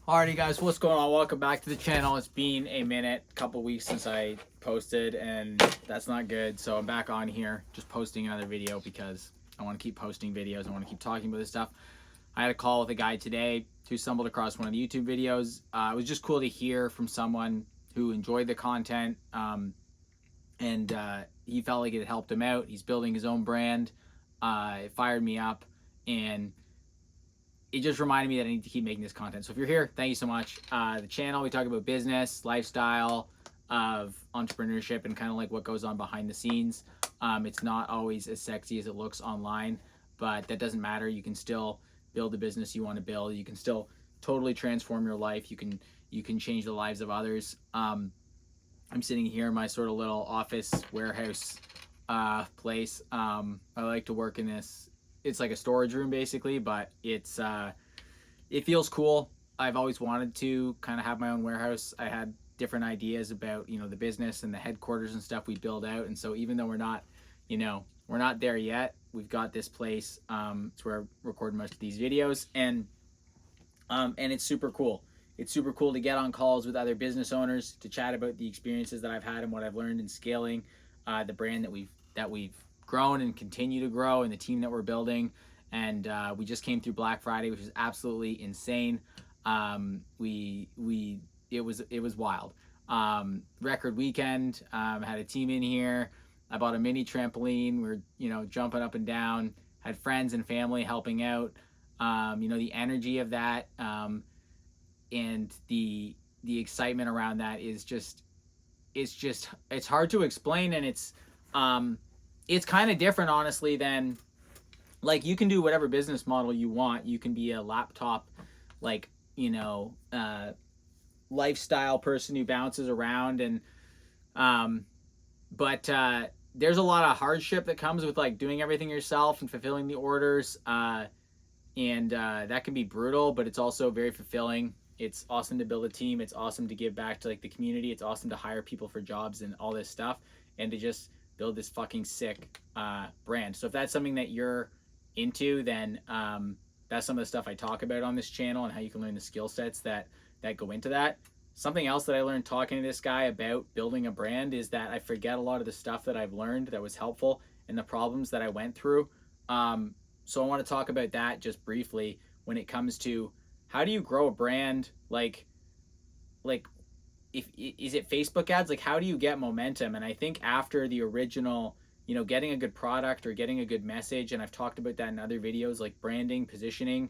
Alrighty guys, what's going on? Welcome back to the channel. It's been a minute, a couple weeks since I posted, and that's not good. So I'm back on here, just posting another video because I want to keep posting videos. I want to keep talking about this stuff. I had a call with a guy today who stumbled across one of the YouTube videos. It was just cool to hear from someone who enjoyed the content, and he felt like it helped him out. He's building his own brand. It fired me up, and it just reminded me that I need to keep making this content. So if you're here, thank you so much. The channel, we talk about business, lifestyle, of entrepreneurship, and kind of like what goes on behind the scenes. It's not always as sexy as it looks online, but that doesn't matter. You can still build the business you want to build. You can still totally transform your life. You can change the lives of others. I'm sitting here in my sort of little office warehouse place. I like to work in this. It's like a storage room basically, but it feels cool. I've always wanted to kind of have my own warehouse. I had different ideas about, the business and the headquarters and stuff we build out. And so even though we're not there yet, we've got this place. It's where I record most of these videos, and it's super cool. It's super cool to get on calls with other business owners to chat about the experiences that I've had and what I've learned in scaling the brand that we've grown and continue to grow, and the team that we're building. And we just came through Black Friday, which is absolutely insane. It was wild. Record weekend. Had a team in here. I bought a mini trampoline. We were jumping up and down. Had friends and family helping out. The energy of that, and the excitement around that is it's hard to explain, and it's kind of different, honestly, than, like, you can do whatever business model you want. You can be a laptop, like, lifestyle person who bounces around, and but there's a lot of hardship that comes with, like, doing everything yourself and fulfilling the orders, and that can be brutal, but it's also very fulfilling. It's awesome to build a team. It's awesome to give back to, like, the community. It's awesome to hire people for jobs and all this stuff, and to just build this fucking sick brand. So if that's something that you're into, then that's some of the stuff I talk about on this channel, and how you can learn the skill sets that go into that. Something else that I learned talking to this guy about building a brand is that I forget a lot of the stuff that I've learned that was helpful, and the problems that I went through. So I want to talk about that just briefly when it comes to how do you grow a brand, like is it Facebook ads? Like, how do you get momentum? And I think after the original, getting a good product or getting a good message, and I've talked about that in other videos, like branding, positioning,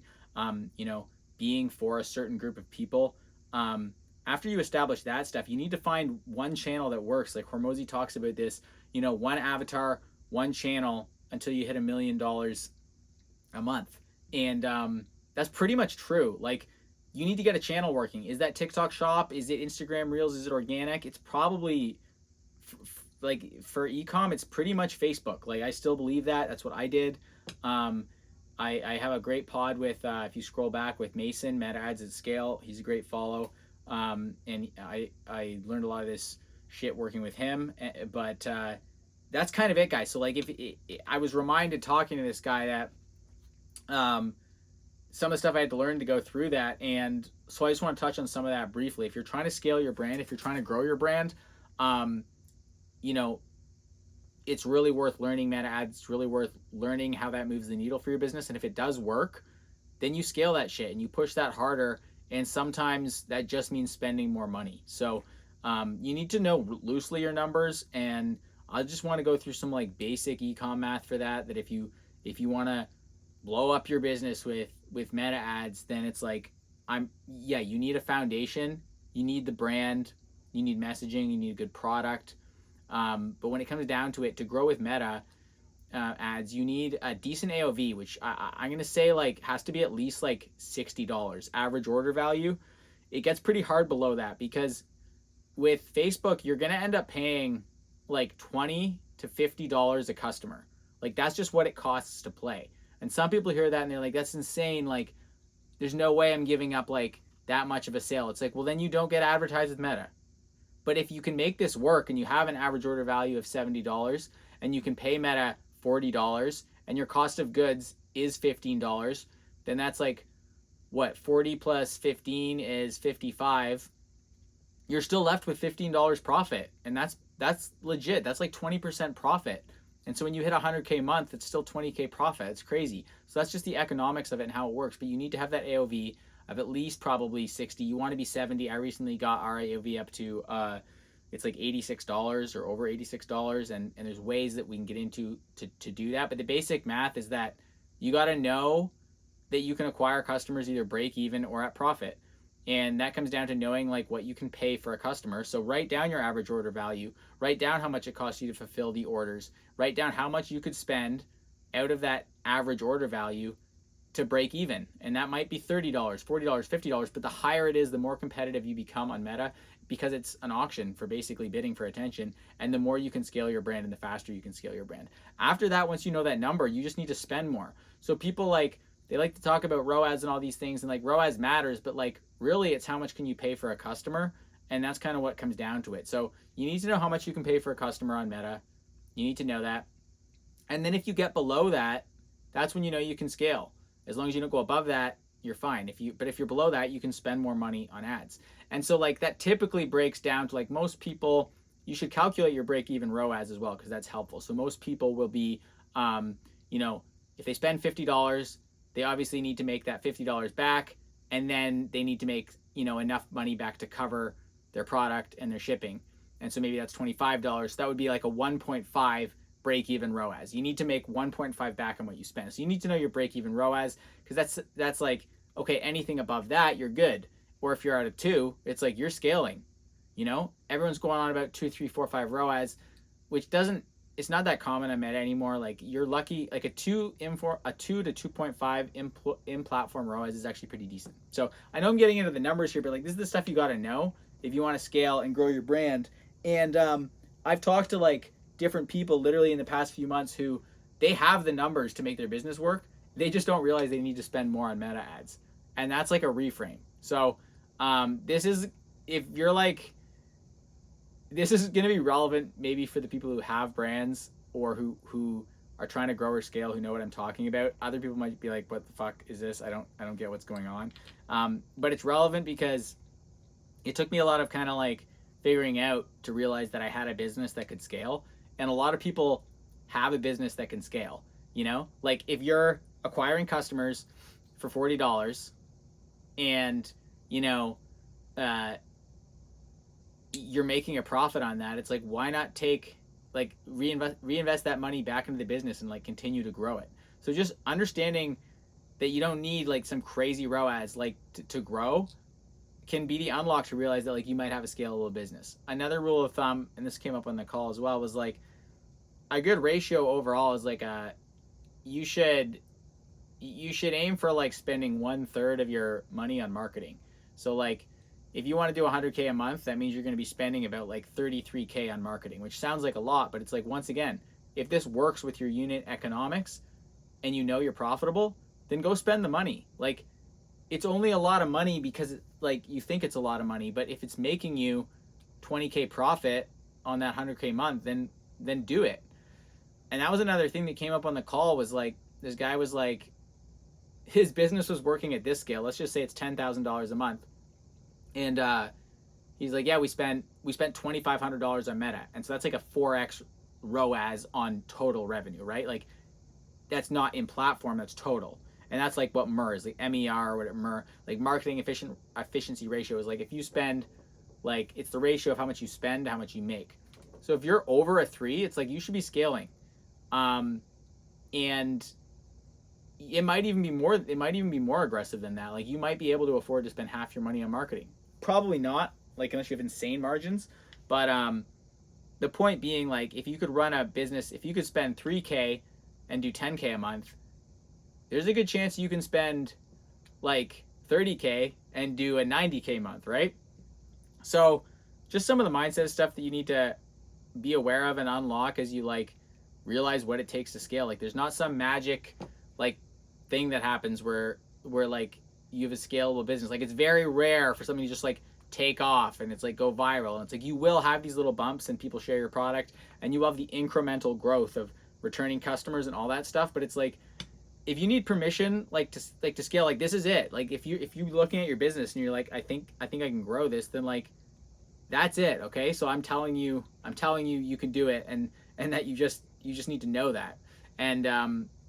being for a certain group of people. After you establish that stuff, you need to find one channel that works. Like Hormozi talks about this, one avatar, one channel until you hit $1 million a month. And that's pretty much true. Like, you need to get a channel working. Is that TikTok shop? Is it Instagram Reels? Is it organic? It's probably, like, for Ecom, it's pretty much Facebook. Like, I still believe that. That's what I did. I have a great pod with, if you scroll back, with Mason, Meta Ads at Scale. He's a great follow. And I learned a lot of this shit working with him. But that's kind of it, guys. So, like, I was reminded talking to this guy that some of the stuff I had to learn to go through that. And so I just want to touch on some of that briefly. If you're trying to scale your brand, if you're trying to grow your brand, it's really worth learning Meta Ads. It's really worth learning how that moves the needle for your business. And if it does work, then you scale that shit and you push that harder. And sometimes that just means spending more money. So you need to know loosely your numbers. And I just want to go through some, like, basic ecom math for that. That if you want to blow up your business with Meta Ads, then it's like, you need a foundation, you need the brand, you need messaging, you need a good product. But when it comes down to it, to grow with Meta Ads, you need a decent AOV, which I'm going to say, like, has to be at least like $60 average order value. It gets pretty hard below that, because with Facebook, you're going to end up paying like $20 to $50 a customer. Like, that's just what it costs to play. And some people hear that and they're like, that's insane. Like, there's no way I'm giving up, like, that much of a sale. It's like, well, then you don't get advertised with Meta. But if you can make this work and you have an average order value of $70 and you can pay Meta $40 and your cost of goods is $15, then that's like what, 40 plus 15 is 55, you're still left with $15 profit. And that's legit. That's like 20% profit. And so when you hit 100K a month, it's still 20K profit. It's crazy. So that's just the economics of it and how it works. But you need to have that AOV of at least probably 60. You want to be 70. I recently got our AOV up to it's like $86 or over $86, and there's ways that we can get into to do that. But the basic math is that you got to know that you can acquire customers either break even or at profit. And that comes down to knowing like what you can pay for a customer. So write down your average order value, write down how much it costs you to fulfill the orders, write down how much you could spend out of that average order value to break even. And that might be $30, $40, $50, but the higher it is, the more competitive you become on Meta, because it's an auction for basically bidding for attention. And the more you can scale your brand and the faster you can scale your brand. After that, once you know that number, you just need to spend more. So people they like to talk about ROAS and all these things, and like ROAS matters, but like really it's how much can you pay for a customer, and that's kind of what comes down to it. So you need to know how much you can pay for a customer on Meta. You need to know that. And then if you get below that, that's when you know you can scale. As long as you don't go above that, you're fine. But if you're below that, you can spend more money on ads. And so like that typically breaks down to like most people, you should calculate your break-even ROAS as well, because that's helpful. So most people will be, if they spend $50, they obviously need to make that $50 back, and then they need to make, enough money back to cover their product and their shipping. And so maybe that's $25. So that would be like a 1.5 break-even ROAS. You need to make 1.5 back on what you spend. So you need to know your break-even ROAS, because that's like, okay, anything above that, you're good. Or if you're out of 2, it's like you're scaling. Everyone's going on about 2, 3, 4, 5 ROAS, which it's not that common on Meta anymore. Like you're lucky, like a 2 to 2.5 in platform ROAS is actually pretty decent. So I know I'm getting into the numbers here, but like this is the stuff you got to know if you want to scale and grow your brand. And I've talked to like different people literally in the past few months who they have the numbers to make their business work. They just don't realize they need to spend more on Meta ads. And that's like a reframe. So this is going to be relevant maybe for the people who have brands or who are trying to grow or scale, who know what I'm talking about. Other people might be like, what the fuck is this? I don't get what's going on. But it's relevant because it took me a lot of kind of like figuring out to realize that I had a business that could scale. And a lot of people have a business that can scale, like if you're acquiring customers for $40 and, you're making a profit on that, it's like, why not reinvest that money back into the business and like continue to grow it. So just understanding that you don't need like some crazy ROAS like to grow can be the unlock to realize that like you might have a scalable business. Another rule of thumb, and this came up on the call as well, was like a good ratio overall is like you should aim for like spending 1/3 of your money on marketing. So like if you want to do 100K a month, that means you're going to be spending about like 33K on marketing, which sounds like a lot, but it's like, once again, if this works with your unit economics and you're profitable, then go spend the money. Like it's only a lot of money because like you think it's a lot of money, but if it's making you 20K profit on that 100K month, then do it. And that was another thing that came up on the call, was like, this guy was like, his business was working at this scale. Let's just say it's $10,000 a month. And he's like, yeah, we spent $2,500 on Meta. And so that's like a 4x ROAS on total revenue, right? Like that's not in platform, that's total. And that's like what MER is, like MER or whatever, MER, like marketing efficiency ratio is like, if you spend, like it's the ratio of how much you spend to how much you make. So if you're over a 3, it's like you should be scaling. And it might even be more aggressive than that. Like you might be able to afford to spend half your money on marketing. Probably not, like unless you have insane margins. But the point being, like if you could run a business, if you could spend 3K and do 10K a month, there's a good chance you can spend like 30K and do a 90K month, right? So just some of the mindset stuff that you need to be aware of and unlock as you like realize what it takes to scale. Like there's not some magic like thing that happens where like you have a scalable business. Like it's very rare for something to just like take off and it's like go viral. And it's like you will have these little bumps and people share your product and you have the incremental growth of returning customers and all that stuff. But it's like if you need permission, like to scale, like this is it. Like if you looking at your business and you're like, I think I can grow this, then like that's it. Okay, so I'm telling you you can do it, and that you just need to know that. And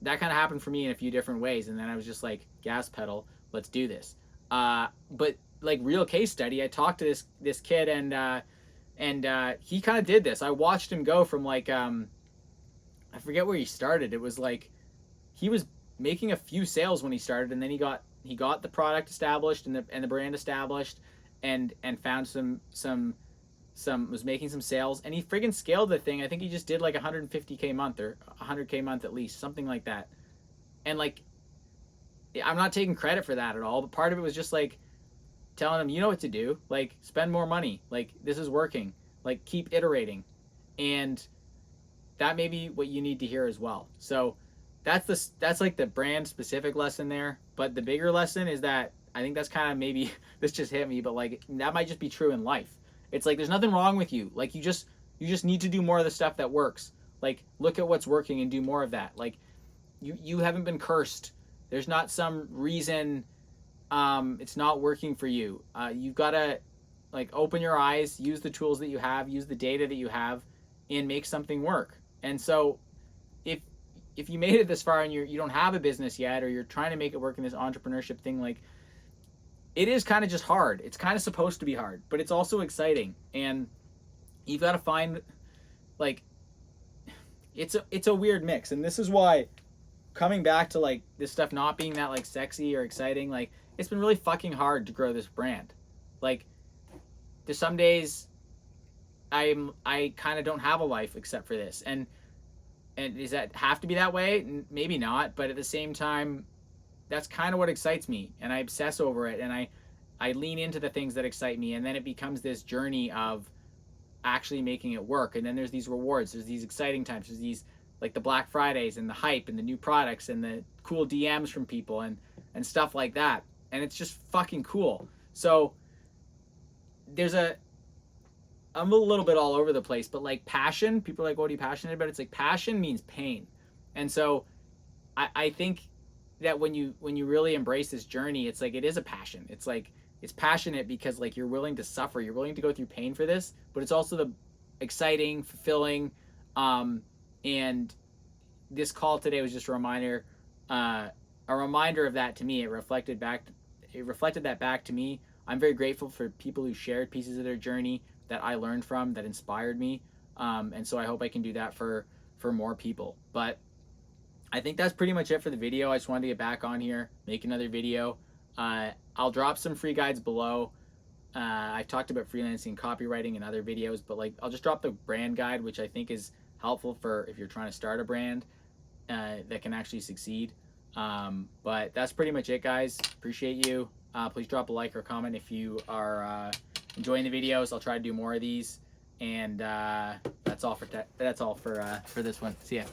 that kind of happened for me in a few different ways, and then I was just like, gas pedal, let's do this. But like, real case study, I talked to this kid, and he kind of did this. I watched him go from like I forget where he started. It was like he was making a few sales when he started, and then he got the product established and the brand established, and found some was making some sales, and he friggin' scaled the thing. I think he just did like 150K a month or 100K a month at least, something like that. And like, I'm not taking credit for that at all, but part of it was just like telling him, you know what to do, like spend more money, like this is working, like keep iterating. And that may be what you need to hear as well. So that's like the brand specific lesson there. But the bigger lesson is that I think that's kind of, maybe this just hit me, but like that might just be true in life. It's like there's nothing wrong with you. Like you just need to do more of the stuff that works. Like look at what's working and do more of that. Like you haven't been cursed. There's not some reason it's not working for you. You've got to like open your eyes, use the tools that you have, use the data that you have, and make something work. And so if you made it this far and you don't have a business yet, or you're trying to make it work in this entrepreneurship thing, like it is kind of just hard. It's kind of supposed to be hard, but it's also exciting. And you've got to find, like, it's a weird mix. And this is why, coming back to like this stuff not being that like sexy or exciting, like it's been really fucking hard to grow this brand. Like there's some days I kind of don't have a life except for this. And does that have to be that way? Maybe not, but at the same time, that's kind of what excites me, and I obsess over it, and I lean into the things that excite me, and then it becomes this journey of actually making it work. And then there's these rewards, there's these exciting times, there's these like the Black Fridays and the hype and the new products and the cool DMs from people and stuff like that, and it's just fucking cool. So I'm a little bit all over the place, but like passion, people are like, what are you passionate about? It's like passion means pain. And so I think that when you really embrace this journey, it's like it is a passion. It's like it's passionate because like you're willing to suffer, you're willing to go through pain for this, but it's also the exciting, fulfilling, and this call today was just a reminder of that to me. It reflected that back to me. I'm very grateful for people who shared pieces of their journey that I learned from, that inspired me, and so I hope I can do that for more people. But I think that's pretty much it for the video. I just wanted to get back on here, make another video. I'll drop some free guides below. I've talked about freelancing and copywriting in other videos, but like I'll just drop the brand guide, which I think is helpful for if you're trying to start a brand that can actually succeed. But that's pretty much it, guys. Appreciate you. Please drop a like or comment if you are enjoying the videos. I'll try to do more of these, and that's all for this one. See ya.